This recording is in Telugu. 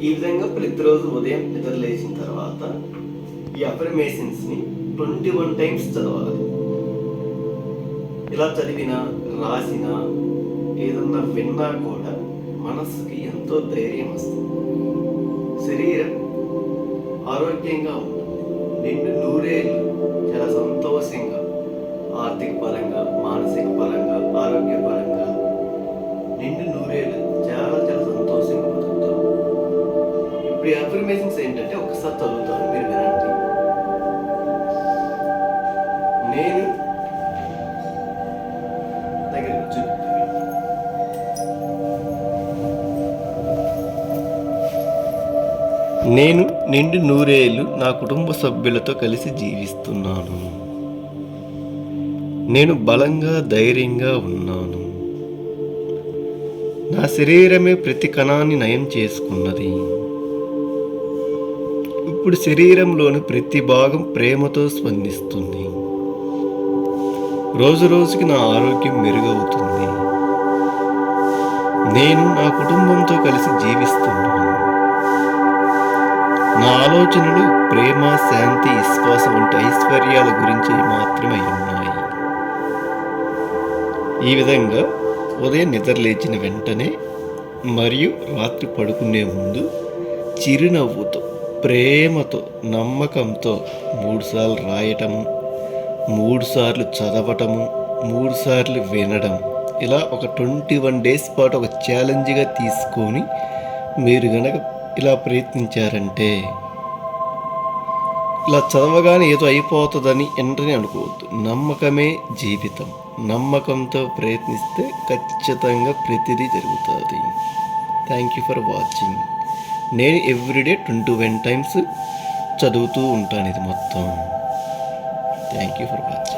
ఈ విధంగా ప్రతిరోజు ఉదయం నిద్ర లేచిన తర్వాత ఈ అఫర్మేషన్స్ని 21 టైమ్స్ చదవాలి. ఇలా చదివినా రాసినా ఏదన్నా విన్నా కూడా మనస్సుకి ఎంతో ధైర్యం వస్తుంది. శరీరం ఆరోగ్యంగా ఉంటుంది. నిండు నూరేళ్ళు చాలా సంతోషంగా, ఆర్థిక పరంగా, మానసిక పరంగా, ఆరోగ్య పరంగా నిండు నూరేళ్ళు చాలా చాలా సంతోషంగా బతుకుతాం. ఇప్పుడు ఈ అఫర్మేషన్స్ ఏంటంటే ఒకసారి చదువుతాను, మీరు వినండి. నేను దగ్గర నేను నిండు నూరేళ్ళు నా కుటుంబ సభ్యులతో కలిసి జీవిస్తున్నాను. నేను బలంగా ధైర్యంగా ఉన్నాను. నా శరీరమే ప్రతి కణాన్ని నయం చేసుకున్నది. ఇప్పుడు శరీరంలోని ప్రతి భాగం ప్రేమతో స్పందిస్తుంది. రోజు రోజుకి నా ఆరోగ్యం మెరుగవుతుంది. నేను నా కుటుంబంతో కలిసి జీవిస్తున్నాను. నా ఆలోచనలు ప్రేమ, శాంతి, విశ్వాసం వంటి ఐశ్వర్యాల గురించి మాత్రమే ఉన్నాయి. ఈ విధంగా ఉదయం నిద్ర లేచిన వెంటనే మరియు రాత్రి పడుకునే ముందు చిరునవ్వుతో, ప్రేమతో, నమ్మకంతో 3 సార్లు రాయటము, 3 సార్లు చదవటము, 3 సార్లు వినడం, ఇలా ఒక 21 డేస్ పాటు ఒక ఛాలెంజ్గా తీసుకొని మీరు గనక ఇలా ప్రయత్నించారంటే, ఇలా చదవగానే ఏదో అయిపోతుందని వెంటనే అనుకోవద్దు. నమ్మకమే జీవితం. నమ్మకంతో ప్రయత్నిస్తే ఖచ్చితంగా ప్రతిదీ జరుగుతుంది. Thank you for watching. నేను ఎవ్రీడే 21 టైమ్స్ చదువుతూ ఉంటాను ఇది మొత్తం. Thank you for watching.